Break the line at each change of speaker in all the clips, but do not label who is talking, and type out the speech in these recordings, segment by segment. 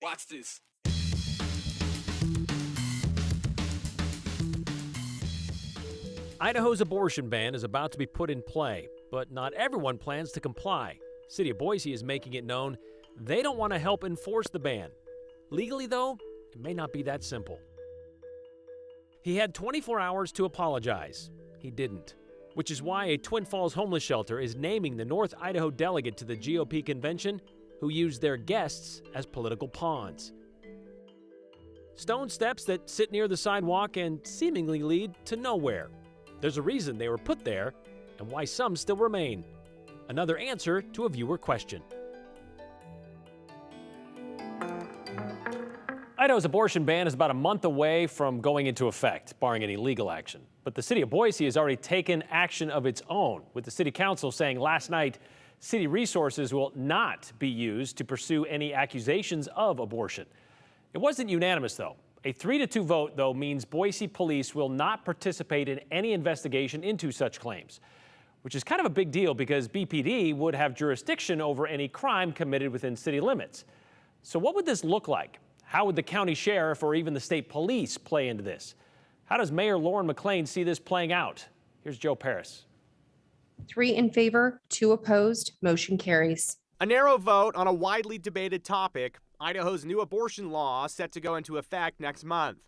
Watch this.
Idaho's abortion ban is about to be put in play, but not everyone plans to comply. City of Boise is making it known they don't want to help enforce the ban. Legally, though, it may not be that simple. He had 24 hours to apologize. He didn't, which is why a Twin Falls homeless shelter is naming the North Idaho delegate to the GOP convention who used their guests as political pawns. Stone steps that sit near the sidewalk and seemingly lead to nowhere. There's a reason they were put there and why some still remain. Another answer to a viewer question. Idaho's abortion ban is about a month away from going into effect, barring any legal action. But the city of Boise has already taken action of its own, with the city council saying last night city resources will not be used to pursue any accusations of abortion. It wasn't unanimous, though. A 3-2 vote, though, means Boise police will not participate in any investigation into such claims, which is kind of a big deal because BPD would have jurisdiction over any crime committed within city limits. So what would this look like? How would the county sheriff or even the state police play into this? How does Mayor Lauren McLean see this playing out? Here's Joe Paris.
3 in favor, 2 opposed, motion carries.
A narrow vote on a widely debated topic, Idaho's new abortion law set to go into effect next month.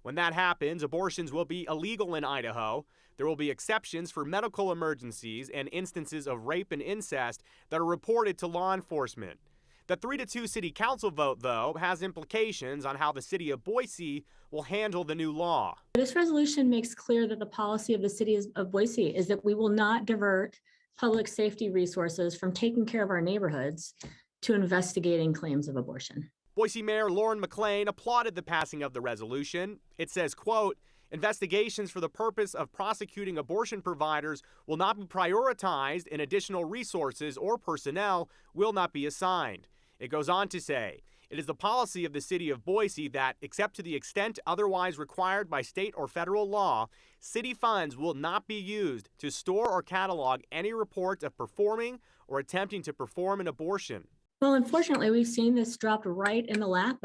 When that happens, abortions will be illegal in Idaho. There will be exceptions for medical emergencies and instances of rape and incest that are reported to law enforcement. The 3-2 city council vote, though, has implications on how the city of Boise will handle the new law.
This resolution makes clear that the policy of the city of Boise is that we will not divert public safety resources from taking care of our neighborhoods to investigating claims of abortion.
Boise Mayor Lauren McLean applauded the passing of the resolution. It says, quote, investigations for the purpose of prosecuting abortion providers will not be prioritized and additional resources or personnel will not be assigned. It goes on to say, it is the policy of the city of Boise that, except to the extent otherwise required by state or federal law, city funds will not be used to store or catalog any reports of performing or attempting to perform an abortion.
Well, unfortunately, we've seen this dropped right in the lap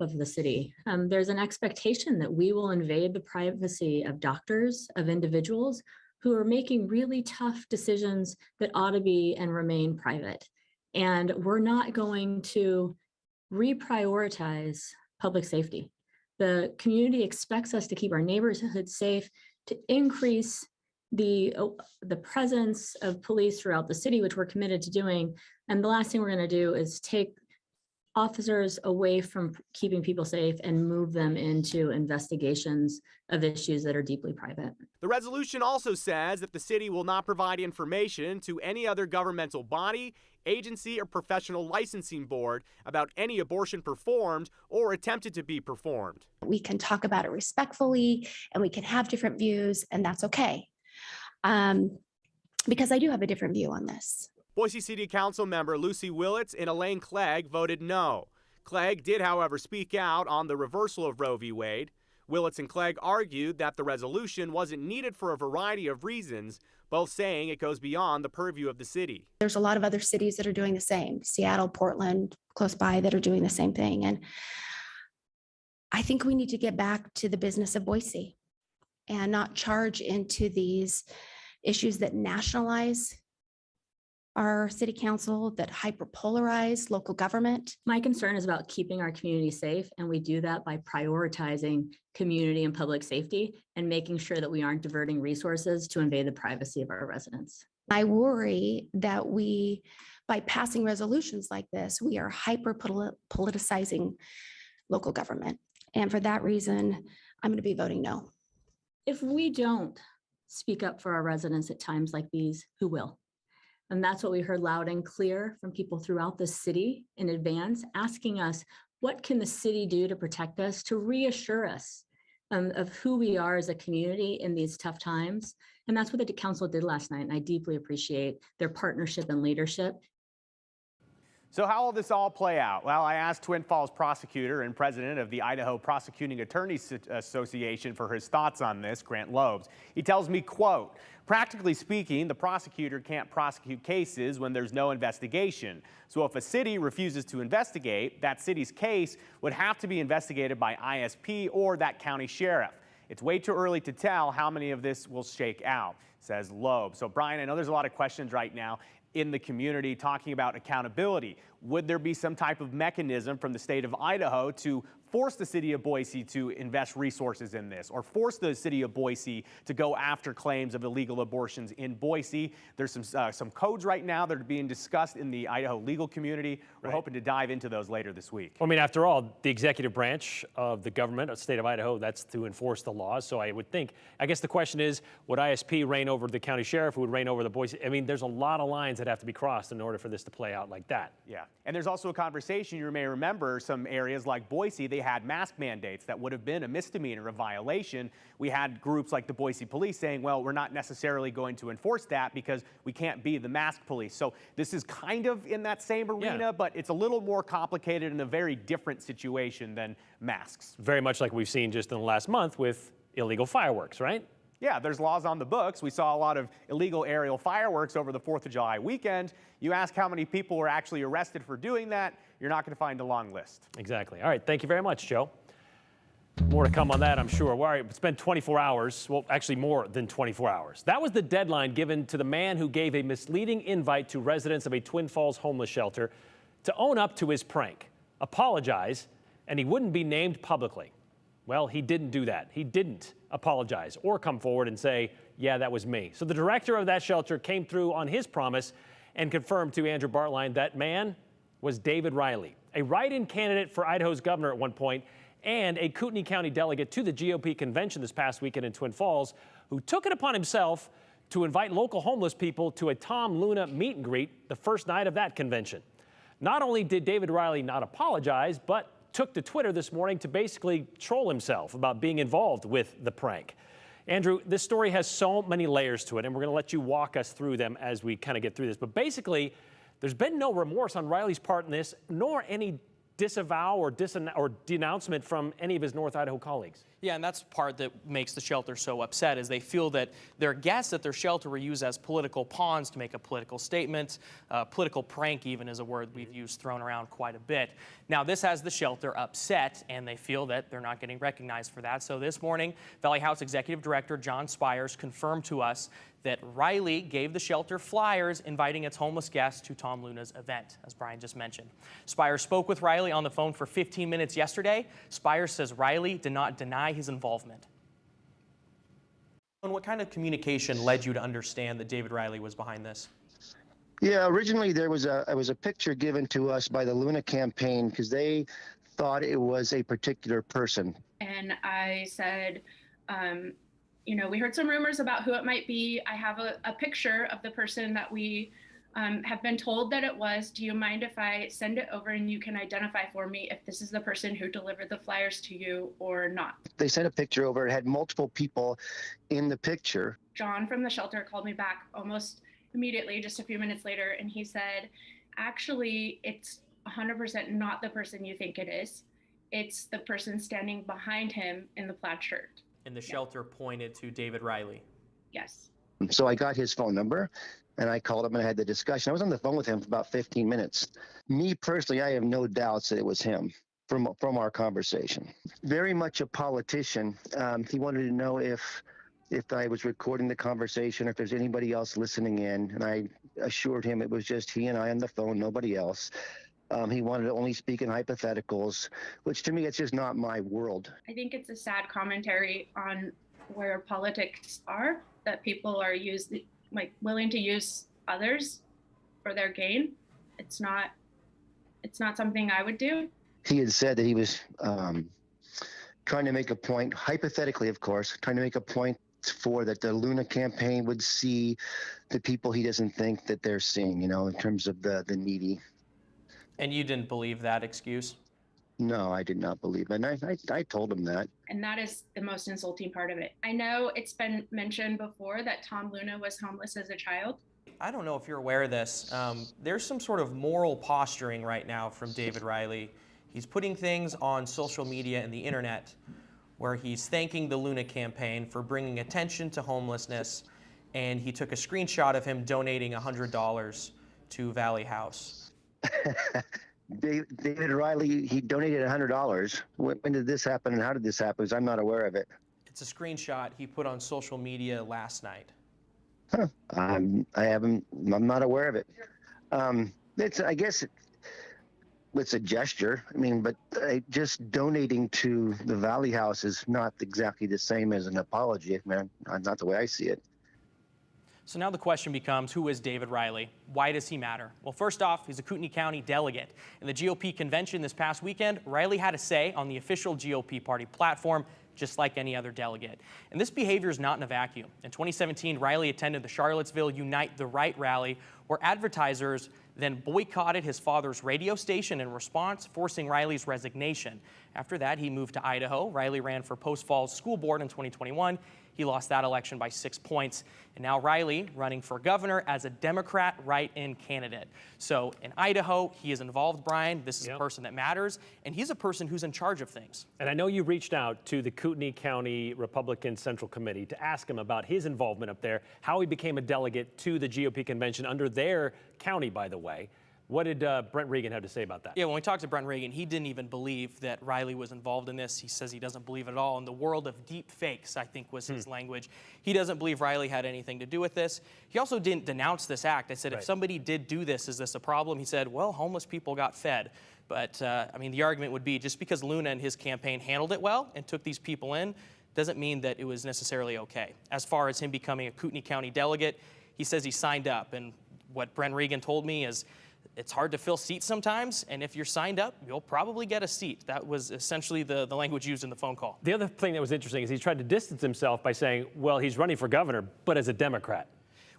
of the city. There's an expectation that we will invade the privacy of doctors, of individuals who are making really tough decisions that ought to be and remain private. And we're not going to reprioritize public safety. The community expects us to keep our neighborhoods safe, to increase the presence of police throughout the city, which we're committed to doing. And the last thing we're going to do is take officers away from keeping people safe and move them into investigations of issues that are deeply private.
The resolution also says that the city will not provide information to any other governmental body, agency, or professional licensing board about any abortion performed or attempted to be performed.
We can talk about it respectfully and we can have different views, and that's okay. Because I do have a different view on this.
Boise City Council member Lucy Willits and Elaine Clegg voted no. Clegg did, however, speak out on the reversal of Roe v. Wade. Willits and Clegg argued that the resolution wasn't needed for a variety of reasons, both saying it goes beyond the purview of the city.
There's a lot of other cities that are doing the same, Seattle, Portland, close by, that are doing the same thing. And I think we need to get back to the business of Boise and not charge into these issues that nationalize our city council, that hyperpolarize local government.
My concern is about keeping our community safe, and we do that by prioritizing community and public safety and making sure that we aren't diverting resources to invade the privacy of our residents.
I worry that by passing resolutions like this, we are hyper-politicizing local government. And for that reason, I'm going to be voting no.
If we don't speak up for our residents at times like these, who will? And that's what we heard loud and clear from people throughout the city in advance, asking us, what can the city do to protect us, to reassure us of who we are as a community in these tough times? And that's what the council did last night. And I deeply appreciate their partnership and leadership.
So how will this all play out? Well, I asked Twin Falls prosecutor and president of the Idaho Prosecuting Attorneys Association for his thoughts on this, Grant Loebs. He tells me, quote, practically speaking, the prosecutor can't prosecute cases when there's no investigation. So if a city refuses to investigate, that city's case would have to be investigated by ISP or that county sheriff. It's way too early to tell how many of this will shake out, says Loeb. So Brian, I know there's a lot of questions right now in the community talking about accountability. Would there be some type of mechanism from the state of Idaho to force the city of Boise to invest resources in this, or force the city of Boise to go after claims of illegal abortions in Boise? There's some codes right now that are being discussed in the Idaho legal community. We're hoping to dive into those later this week.
Well, I mean, after all, the executive branch of the government of the state of Idaho, that's to enforce the laws. So I would think, I guess the question is, would ISP reign over the county sheriff, who would reign over the Boise? I mean, there's a lot of lines that have to be crossed in order for this to play out like that.
Yeah, and there's also a conversation, you may remember, some areas like Boise, they had mask mandates that would have been a misdemeanor, a violation. We had groups like the Boise police saying, well, we're not necessarily going to enforce that because we can't be the mask police. So this is kind of in that same arena, but it's a little more complicated and a very different situation than masks.
Very much like we've seen just in the last month with illegal fireworks, right?
Yeah, there's laws on the books. We saw a lot of illegal aerial fireworks over the 4th of July weekend. You ask how many people were actually arrested for doing that, you're not going to find a long list.
Exactly. All right, thank you very much, Joe. More to come on that, I'm sure. Well, all right, it's been 24 hours. Well, actually more than 24 hours. That was the deadline given to the man who gave a misleading invite to residents of a Twin Falls homeless shelter to own up to his prank, apologize, and he wouldn't be named publicly. Well, he didn't do that. He didn't apologize or come forward and say, yeah, that was me. So the director of that shelter came through on his promise and confirmed to Andrew Bartline that man was David Reilly, a write-in candidate for Idaho's governor at one point and a Kootenai County delegate to the GOP convention this past weekend in Twin Falls, who took it upon himself to invite local homeless people to a Tom Luna meet and greet the first night of that convention. Not only did David Reilly not apologize, but took to Twitter this morning to basically troll himself about being involved with the prank. Andrew, this story has so many layers to it, and we're going to let you walk us through them as we kind of get through this. But basically, there's been no remorse on Reilly's part in this, nor any disavow or denouncement from any of his North Idaho colleagues.
Yeah, and that's the part that makes the shelter so upset, is they feel that their guests at their shelter were used as political pawns to make a political statement. Political prank even is a word we've used, thrown around quite a bit. Now, this has the shelter upset, and they feel that they're not getting recognized for that. So this morning, Valley House Executive Director John Spires confirmed to us that Reilly gave the shelter flyers inviting its homeless guests to Tom Luna's event, as Brian just mentioned. Spires spoke with Reilly on the phone for 15 minutes yesterday. Spires says Reilly did not deny his involvement. And what kind of communication led you to understand that David Reilly was behind this?
Yeah, originally there was a picture given to us by the Luna campaign because they thought it was a particular person.
And I said, you know, we heard some rumors about who it might be. I have a picture of the person that we have been told that it was. Do you mind if I send it over and you can identify for me if this is the person who delivered the flyers to you or not?
They sent a picture over. It had multiple people in the picture.
John from the shelter called me back almost immediately, just a few minutes later, and he said, actually, it's 100% not the person you think it is. It's the person standing behind him in the plaid shirt.
And the shelter pointed to David Reilly.
Yes.
So I got his phone number and I called him and I had the discussion. I was on the phone with him for about 15 minutes. Me personally, I have no doubts that it was him from our conversation. Very much a politician. He wanted to know if I was recording the conversation or if there's anybody else listening in. And I assured him it was just he and I on the phone, nobody else. He wanted to only speak in hypotheticals, which to me, it's just not my world.
I think it's a sad commentary on where politics are, that people are willing to use others for their gain. It's not something I would do.
He had said that he was trying to make a point, hypothetically, of course, trying to make a point for that the Luna campaign would see the people he doesn't think that they're seeing, you know, in terms of the needy.
And you didn't believe that excuse?
No, I did not believe it. And I told him that.
And that is the most insulting part of it. I know it's been mentioned before that Tom Luna was homeless as a child.
I don't know if you're aware of this. There's some sort of moral posturing right now from David Reilly. He's putting things on social media and the internet where he's thanking the Luna campaign for bringing attention to homelessness, and he took a screenshot of him donating $100 to Valley House.
David Reilly, he donated $100. When did this happen and how did this happen? Because I'm not aware of it.
It's a screenshot he put on social media last night.
Huh. I'm not aware of it. I guess it's a gesture. I mean, but just donating to the Valley House is not exactly the same as an apology, man. Not the way I see it.
So now the question becomes, who is David Reilly? Why does he matter? Well, first off, he's a Kootenai County delegate. In the GOP convention this past weekend, Reilly had a say on the official GOP party platform, just like any other delegate. And this behavior is not in a vacuum. In 2017, Reilly attended the Charlottesville Unite the Right rally, where advertisers then boycotted his father's radio station in response, forcing Reilly's resignation. After that, he moved to Idaho. Reilly ran for Post Falls School Board in 2021. He lost that election by 6 points. And now Reilly running for governor as a Democrat write-in candidate. So in Idaho, he is involved, Brian. This is a person that matters, and he's a person who's in charge of things.
And I know you reached out to the Kootenai County Republican Central Committee to ask him about his involvement up there, how he became a delegate to the GOP convention under their county, by the way. What did Brent Regan have to say about that?
Yeah, when we talked to Brent Regan, he didn't even believe that Reilly was involved in this. He says he doesn't believe it at all. In the world of deep fakes, I think was his language. He doesn't believe Reilly had anything to do with this. He also didn't denounce this act. I said, if somebody did do this, is this a problem? He said, well, homeless people got fed. But, I mean, the argument would be just because Luna and his campaign handled it well and took these people in doesn't mean that it was necessarily okay. As far as him becoming a Kootenai County delegate, he says he signed up. And what Brent Regan told me is, it's hard to fill seats sometimes, and if you're signed up, you'll probably get a seat. That was essentially the language used in the phone call.
The other thing that was interesting is he tried to distance himself by saying, well, he's running for governor, but as a Democrat.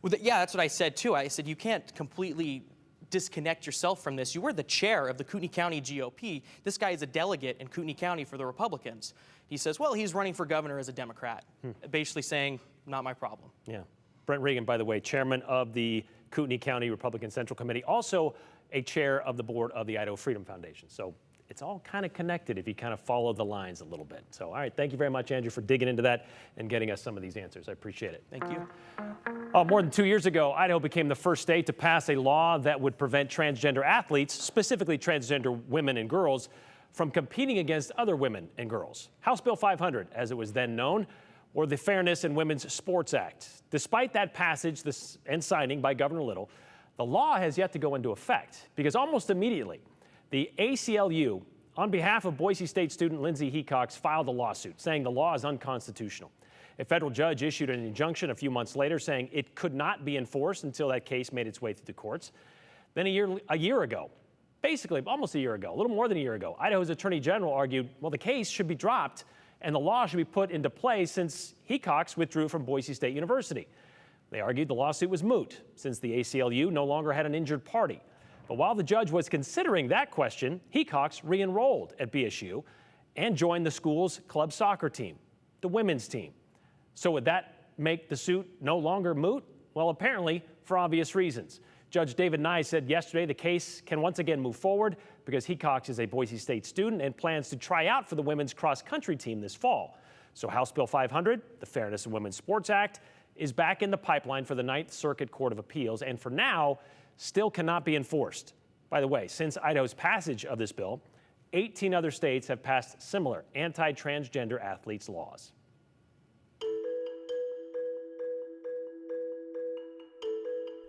Well, yeah, that's what I said, too. I said you can't completely disconnect yourself from this. You were the chair of the Kootenai County GOP. This guy is a delegate in Kootenai County for the Republicans. He says, well, he's running for governor as a Democrat, basically saying, not my problem.
Yeah. Brent Regan, by the way, chairman of the Kootenai County Republican Central Committee, also a chair of the board of the Idaho Freedom Foundation. So it's all kind of connected if you kind of follow the lines a little bit. So, all right, thank you very much, Andrew, for digging into that and getting us some of these answers. I appreciate it.
Thank you.
More than 2 years ago, Idaho became the first state to pass a law that would prevent transgender athletes, specifically transgender women and girls, from competing against other women and girls. House Bill 500, as it was then known, or the Fairness in Women's Sports Act. Despite that passage and signing by Governor Little, the law has yet to go into effect because almost immediately, the ACLU, on behalf of Boise State student Lindsay Hecox, filed a lawsuit saying the law is unconstitutional. A federal judge issued an injunction a few months later saying it could not be enforced until that case made its way through the courts. Then a year ago, basically almost a year ago, a little more than a year ago, Idaho's Attorney General argued, well, the case should be dropped and the law should be put into place since Hecox withdrew from Boise State University. They argued the lawsuit was moot since the ACLU no longer had an injured party. But while the judge was considering that question, Hecox re-enrolled at BSU and joined the school's club soccer team, the women's team. So would that make the suit no longer moot? Well, apparently for obvious reasons. Judge David Nye said yesterday the case can once again move forward because Hecox is a Boise State student and plans to try out for the women's cross-country team this fall. So House Bill 500, the Fairness in Women's Sports Act, is back in the pipeline for the Ninth Circuit Court of Appeals and for now still cannot be enforced. By the way, since Idaho's passage of this bill, 18 other states have passed similar anti-transgender athletes laws.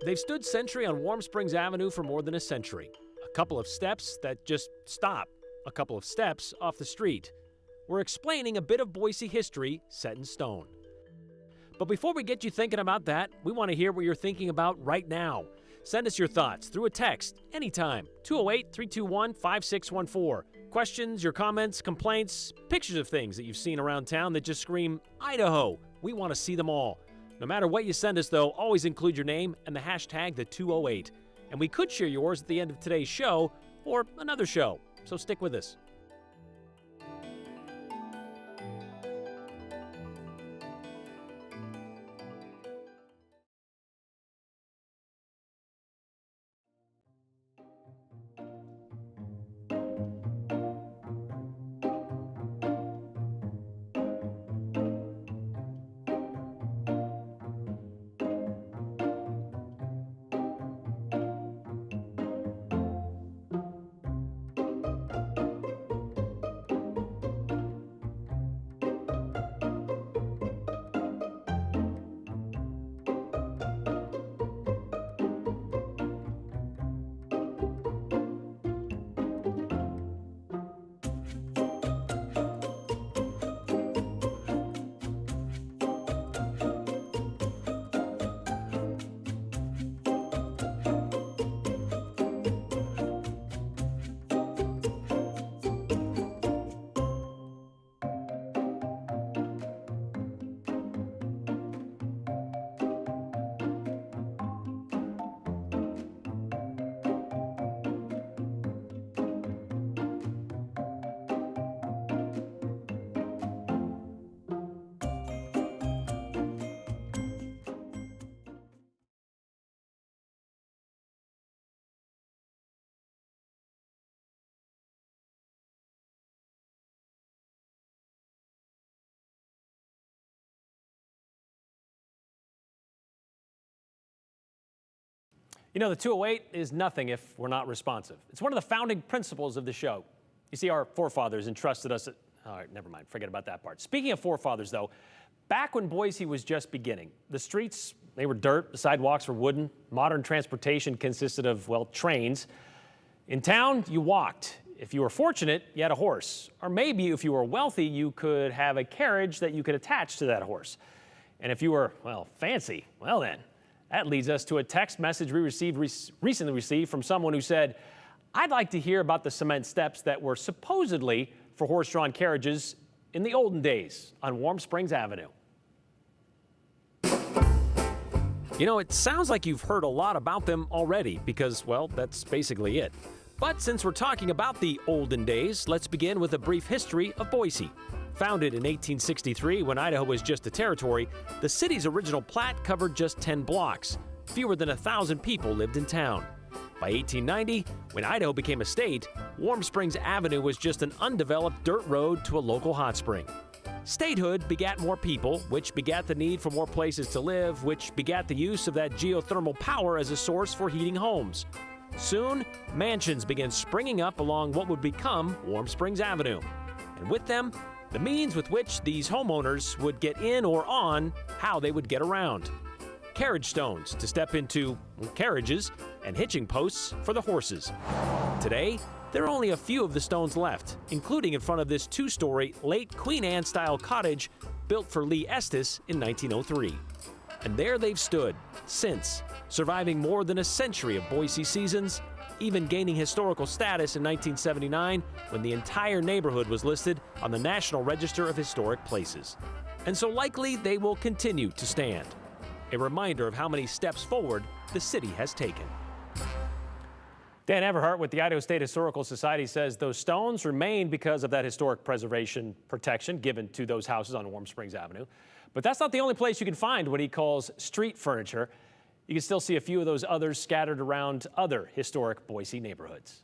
They've stood sentry on Warm Springs Avenue for more than a century. A couple of steps that just stop, a couple of steps off the street. We're explaining a bit of Boise history set in stone. But before we get you thinking about that, we want to hear what you're thinking about right now. Send us your thoughts through a text anytime, 208-321-5614. Questions, your comments, complaints, pictures of things that you've seen around town that just scream, Idaho. We want to see them all. No matter what you send us, though, always include your name and the hashtag the 208. And we could share yours at the end of today's show or another show. So stick with us. You know, the 208 is nothing if we're not responsive. It's one of the founding principles of the show. You see, our forefathers entrusted us. All right, never mind. Forget about that part. Speaking of forefathers, though, back when Boise was just beginning, the streets, they were dirt, the sidewalks were wooden, modern transportation consisted of, well, trains. In town, you walked. If you were fortunate, you had a horse. Or maybe if you were wealthy, you could have a carriage that you could attach to that horse. And if you were, well, fancy, well then, that leads us to a text message we recently received from someone who said, I'd like to hear about the cement steps that were supposedly for horse-drawn carriages in the olden days on Warm Springs Avenue. You know, it sounds like you've heard a lot about them already because, well, that's basically it. But since we're talking about the olden days, let's begin with a brief history of Boise. Founded in 1863 when Idaho was just a territory, the city's original plat covered just 10 blocks. Fewer than 1,000 people lived in town. By 1890, when Idaho became a state, Warm Springs Avenue was just an undeveloped dirt road to a local hot spring. Statehood begat more people, which begat the need for more places to live, which begat the use of that geothermal power as a source for heating homes. Soon, mansions began springing up along what would become Warm Springs Avenue. And with them, the means with which these homeowners would get in or on how they would get around. Carriage stones to step into carriages and hitching posts for the horses. Today, there are only a few of the stones left, including in front of this two-story late Queen Anne-style cottage built for Lee Estes in 1903. And there they've stood since, surviving more than a century of Boise seasons, even gaining historical status in 1979 when the entire neighborhood was listed on the National Register of Historic Places. And so likely they will continue to stand. A reminder of how many steps forward the city has taken. Dan Everhart with the Idaho State Historical Society says those stones remain because of that historic preservation protection given to those houses on Warm Springs Avenue. But that's not the only place you can find what he calls street furniture. You can still see a few of those others scattered around other historic Boise neighborhoods.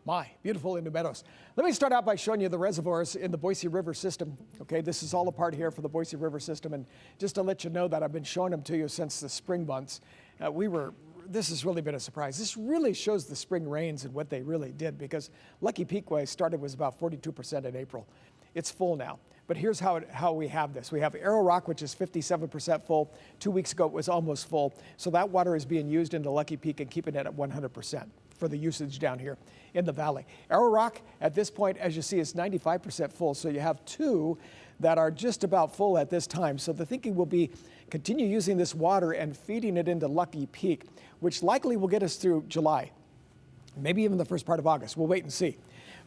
My, beautiful in New Meadows. Let me start out by showing you the reservoirs in the Boise River system. Okay, this is all a part here for the Boise River system. And just to let you know that I've been showing them to you since the spring months. This has really been a surprise. This really shows the spring rains and what they really did, because Lucky Peak was about 42% in April. It's full now. But here's how we have this. We have Arrow Rock, which is 57% full. 2 weeks ago, it was almost full. So that water is being used into Lucky Peak and keeping it at 100% for the usage down here in the valley. Arrow Rock, at this point, as you see, is 95% full. So you have two that are just about full at this time. So the thinking will be continue using this water and feeding it into Lucky Peak, which likely will get us through July, maybe even the first part of August. We'll wait and see.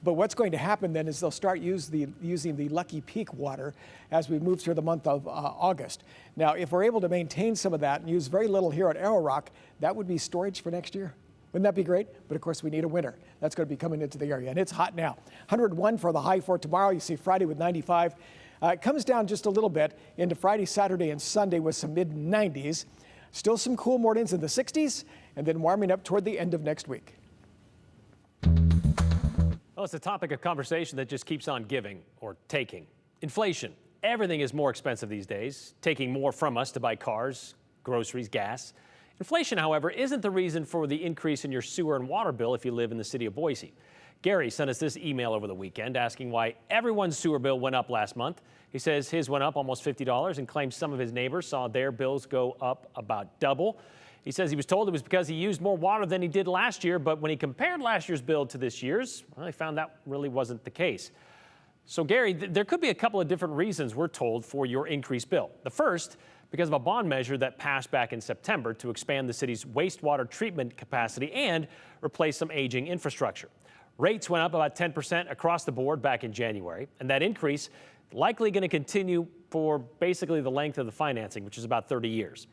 But what's going to happen then is they'll start using the Lucky Peak water as we move through the month of August. Now, if we're able to maintain some of that and use very little here at Arrow Rock, that would be storage for next year. Wouldn't that be great? But of course, we need a winter. That's going to be coming into the area, and it's hot now. 101 for the high for tomorrow. You see Friday with 95. It comes down just a little bit into Friday, Saturday, and Sunday with some mid-90s. Still some cool mornings in the 60s, and then warming up toward the end of next week.
Well, it's a topic of conversation that just keeps on giving or taking. Inflation. Everything is more expensive these days, taking more from us to buy cars, groceries, gas. Inflation, however, isn't the reason for the increase in your sewer and water bill if you live in the city of Boise. Gary sent us this email over the weekend asking why everyone's sewer bill went up last month. He says his went up almost $50 and claims some of his neighbors saw their bills go up about double. He says he was told it was because he used more water than he did last year, but when he compared last year's bill to this year's, well, he found that really wasn't the case. So Gary, there could be a couple of different reasons, we're told, for your increased bill. The first, because of a bond measure that passed back in September to expand the city's wastewater treatment capacity and replace some aging infrastructure. Rates went up about 10% across the board back in January, and that increase likely going to continue for basically the length of the financing, which is about 30 years.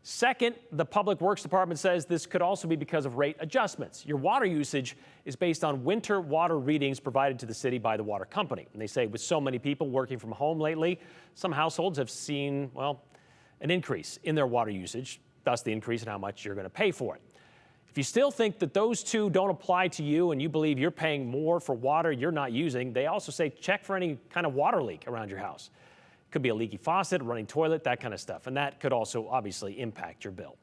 Second, the Public Works Department says this could also be because of rate adjustments. Your water usage is based on winter water readings provided to the city by the water company. And they say with so many people working from home lately, some households have seen, well, an increase in their water usage, thus the increase in how much you're going to pay for it. If you still think that those two don't apply to you and you believe you're paying more for water you're not using, they also say check for any kind of water leak around your house. Could be a leaky faucet, running toilet, that kind of stuff. And that could also obviously impact your bill.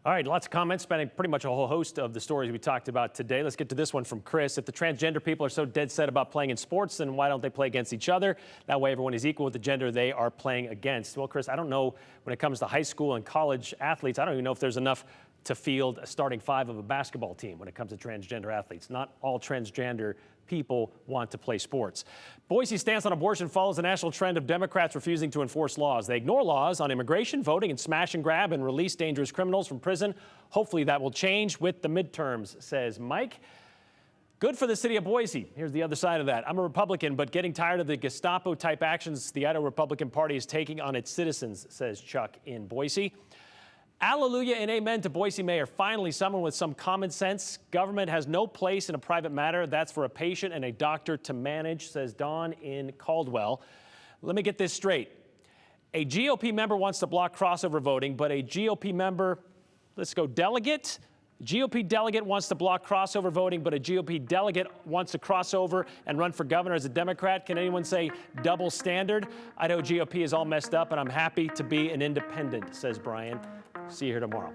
All right, lots of comments spanning pretty much a whole host of the stories we talked about today. Let's get to this one from Chris. If the transgender people are so dead set about playing in sports, then why don't they play against each other? That way everyone is equal with the gender they are playing against. Well, Chris, I don't know when it comes to high school and college athletes, I don't even know if there's enough to field a starting five of a basketball team when it comes to transgender athletes. Not all transgender people want to play sports. Boise's stance on abortion follows the national trend of Democrats refusing to enforce laws. They ignore laws on immigration, voting, and smash and grab and release dangerous criminals from prison. Hopefully that will change with the midterms, says Mike. Good for the city of Boise. Here's the other side of that. I'm a Republican, but getting tired of the Gestapo-type actions the Idaho Republican Party is taking on its citizens, says Chuck in Boise. Alleluia and amen to Boise Mayor. Finally, someone with some common sense. Government has no place in a private matter. That's for a patient and a doctor to manage, says Don in Caldwell. Let me get this straight. A GOP member wants to block crossover voting, but a GOP member, let's go delegate. GOP delegate wants to block crossover voting, but a GOP delegate wants to cross over and run for governor as a Democrat. Can anyone say double standard? Idaho GOP is all messed up, and I'm happy to be an independent, says Brian. See you here tomorrow.